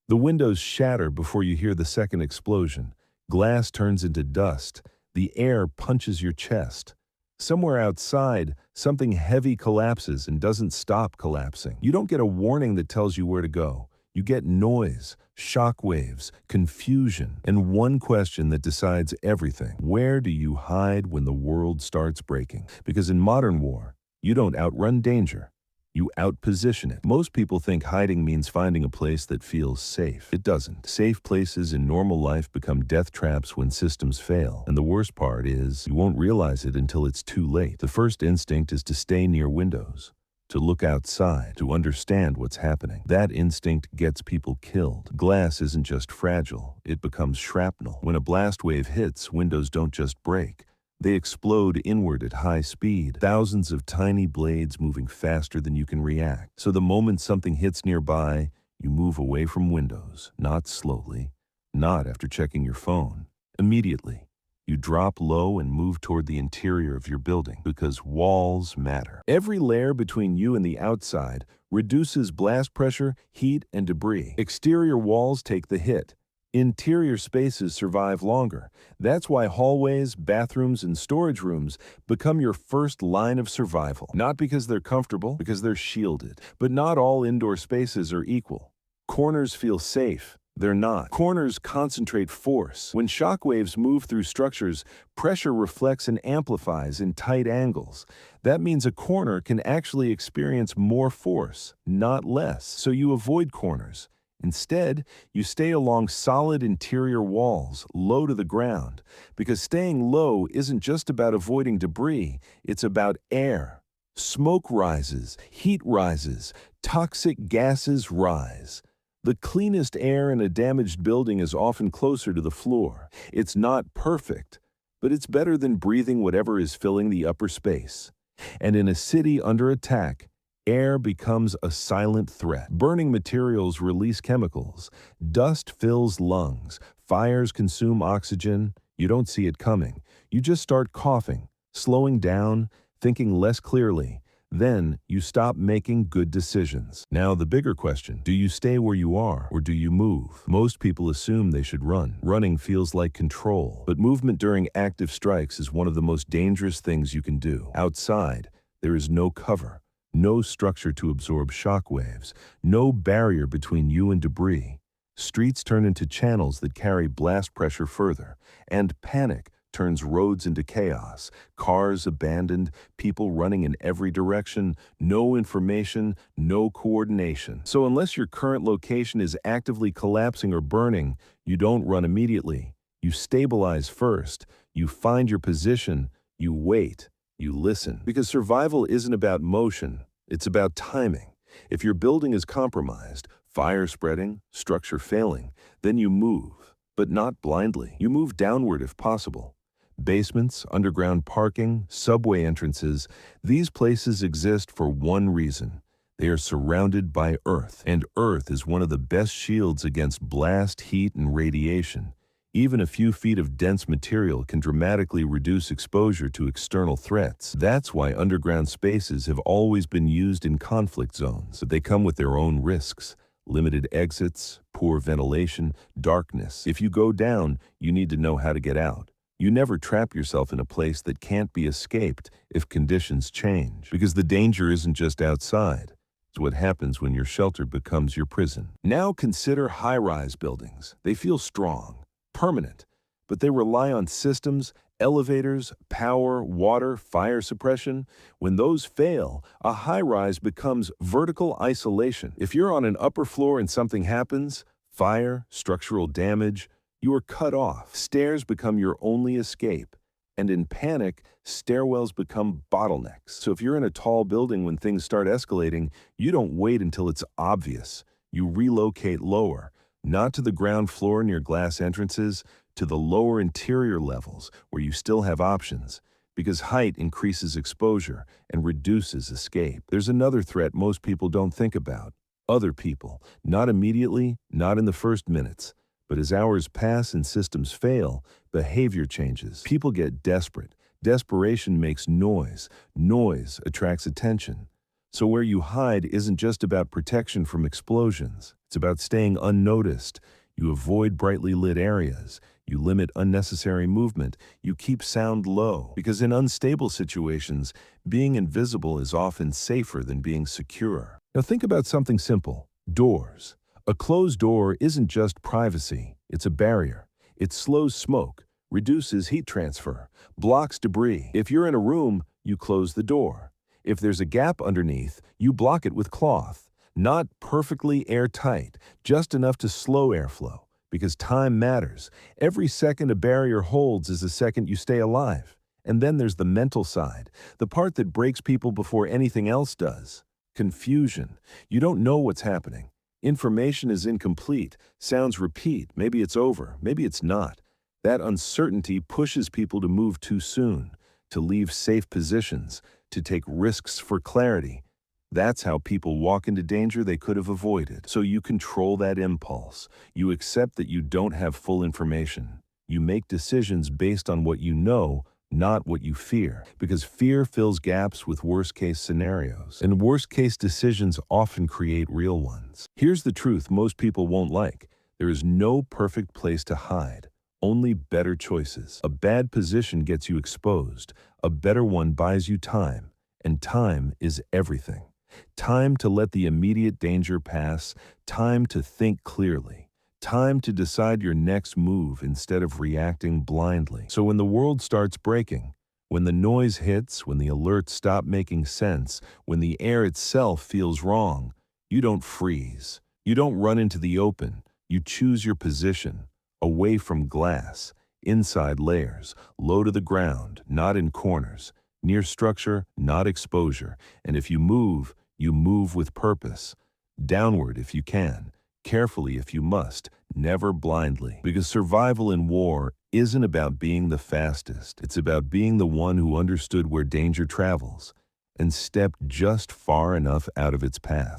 The windows shatter before you hear the second explosion. Glass turns into dust. The air punches your chest. Somewhere outside, something heavy collapses and doesn't stop collapsing. You don't get a warning that tells you where to go. You get noise, shockwaves, confusion, and one question that decides everything. Where do you hide when the world starts breaking? Because in modern war, you don't outrun danger. You outposition it. Most people think hiding means finding a place that feels safe. It doesn't. Safe places in normal life become death traps when systems fail. And the worst part is, you won't realize it until it's too late. The first instinct is to stay near windows, to look outside, to understand what's happening. That instinct gets people killed. Glass isn't just fragile, it becomes shrapnel. When a blast wave hits, windows don't just break. They explode inward at high speed, thousands of tiny blades moving faster than you can react. So the moment something hits nearby, you move away from windows, not slowly, not after checking your phone. Immediately, you drop low and move toward the interior of your building because walls matter. Every layer between you and the outside reduces blast pressure, heat, and debris. Exterior walls take the hit. Interior spaces survive longer. That's why hallways, bathrooms, and storage rooms become your first line of survival. Not because they're comfortable, because they're shielded. But not all indoor spaces are equal. Corners feel safe. They're not. Corners concentrate force. When shockwaves move through structures, pressure reflects and amplifies in tight angles. That means a corner can actually experience more force, not less. So you avoid corners. Instead, you stay along solid interior walls, low to the ground, because staying low isn't just about avoiding debris, it's about air. Smoke rises, heat rises, toxic gases rise. The cleanest air in a damaged building is often closer to the floor. It's not perfect, but it's better than breathing whatever is filling the upper space. And in a city under attack, air becomes a silent threat. Burning materials release chemicals. Dust fills lungs. Fires consume oxygen. You don't see it coming. You just start coughing, slowing down, thinking less clearly. Then you stop making good decisions. Now the bigger question, do you stay where you are or do you move? Most people assume they should run. Running feels like control, but movement during active strikes is one of the most dangerous things you can do. Outside, there is no cover. No structure to absorb shockwaves, no barrier between you and debris. Streets turn into channels that carry blast pressure further, and panic turns roads into chaos. Cars abandoned, people running in every direction, no information, no coordination. So unless your current location is actively collapsing or burning, you don't run immediately. You stabilize first, you find your position, you wait. You listen. Because survival isn't about motion, it's about timing. If your building is compromised, fire spreading, structure failing, then you move, but not blindly. You move downward if possible. Basements, underground parking, subway entrances, these places exist for one reason. They are surrounded by earth, and earth is one of the best shields against blast, heat, and radiation. Even a few feet of dense material can dramatically reduce exposure to external threats. That's why underground spaces have always been used in conflict zones. But they come with their own risks. Limited exits, poor ventilation, darkness. If you go down, you need to know how to get out. You never trap yourself in a place that can't be escaped if conditions change. Because the danger isn't just outside. It's what happens when your shelter becomes your prison. Now consider high-rise buildings. They feel strong, permanent, but they rely on systems, elevators, power, water, fire suppression. When those fail, a high-rise becomes vertical isolation. If you're on an upper floor and something happens, fire, structural damage, you are cut off. Stairs become your only escape. And in panic, stairwells become bottlenecks. So if you're in a tall building when things start escalating, you don't wait until it's obvious. You relocate lower. Not to the ground floor near glass entrances, to the lower interior levels where you still have options, because height increases exposure and reduces escape. There's another threat most people don't think about. Other people. Not immediately, not in the first minutes. But as hours pass and systems fail, behavior changes. People get desperate. Desperation makes noise. Noise attracts attention. So where you hide isn't just about protection from explosions. It's about staying unnoticed. You avoid brightly lit areas. You limit unnecessary movement. You keep sound low. Because in unstable situations, being invisible is often safer than being secure. Now think about something simple. Doors. A closed door isn't just privacy. It's a barrier. It slows smoke, reduces heat transfer, blocks debris. If you're in a room, you close the door. If there's a gap underneath, you block it with cloth. Not perfectly airtight, just enough to slow airflow. Because time matters. Every second a barrier holds is a second you stay alive. And then there's the mental side, the part that breaks people before anything else does. Confusion. You don't know what's happening. Information is incomplete. Sounds repeat. Maybe it's over. Maybe it's not. That uncertainty pushes people to move too soon, to leave safe positions, to take risks for clarity. That's how people walk into danger they could have avoided. So you control that impulse. You accept that you don't have full information. You make decisions based on what you know, not what you fear. Because fear fills gaps with worst-case scenarios. And worst-case decisions often create real ones. Here's the truth most people won't like. There is no perfect place to hide. Only better choices. A bad position gets you exposed. A better one buys you time. And time is everything. Time to let the immediate danger pass, time to think clearly, time to decide your next move instead of reacting blindly. So when the world starts breaking, when the noise hits, when the alerts stop making sense, when the air itself feels wrong, you don't freeze. You don't run into the open. You choose your position, away from glass, inside layers, low to the ground, not in corners, near structure, not exposure. And if you move with purpose. Downward if you can, carefully if you must, never blindly. Because survival in war isn't about being the fastest. It's about being the one who understood where danger travels and stepped just far enough out of its path.